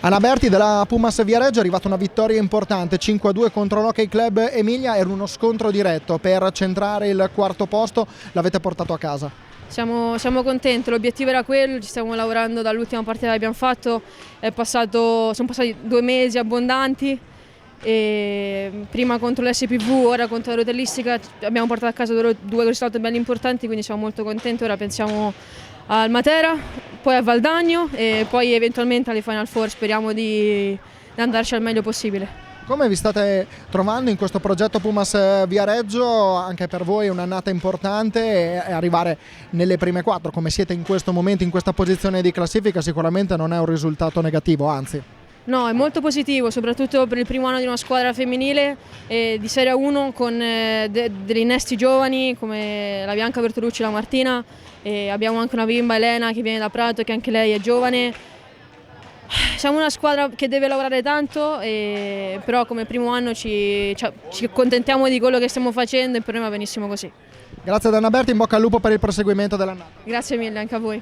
Anna Berti della Pumas Viareggio è arrivata una vittoria importante, 5-2 contro l'Hockey Club Emilia, era uno scontro diretto per centrare il quarto posto, l'avete portato a casa. Siamo contenti, l'obiettivo era quello, ci stiamo lavorando dall'ultima partita che abbiamo fatto, sono passati 2 mesi abbondanti, e prima contro l'SPV, ora contro la Rotellistica abbiamo portato a casa 2 risultati belli importanti, quindi siamo molto contenti. Ora pensiamo al Matera, poi a Valdagno e poi eventualmente alle Final Four, speriamo di andarci al meglio possibile. Come vi state trovando in questo progetto Pumas Viareggio? Anche per voi è un'annata importante e arrivare nelle prime 4 come siete in questo momento, in questa posizione di classifica, sicuramente non è un risultato negativo, anzi. No, è molto positivo, soprattutto per il primo anno di una squadra femminile di Serie 1 con degli innesti giovani come la Bianca Bertolucci e la Martina, e abbiamo anche una bimba, Elena, che viene da Prato, che anche lei è giovane. Siamo una squadra che deve lavorare tanto, però come primo anno ci accontentiamo di quello che stiamo facendo e per noi va benissimo così. Grazie ad Anna Berti, in bocca al lupo per il proseguimento dell'annata. Grazie mille anche a voi.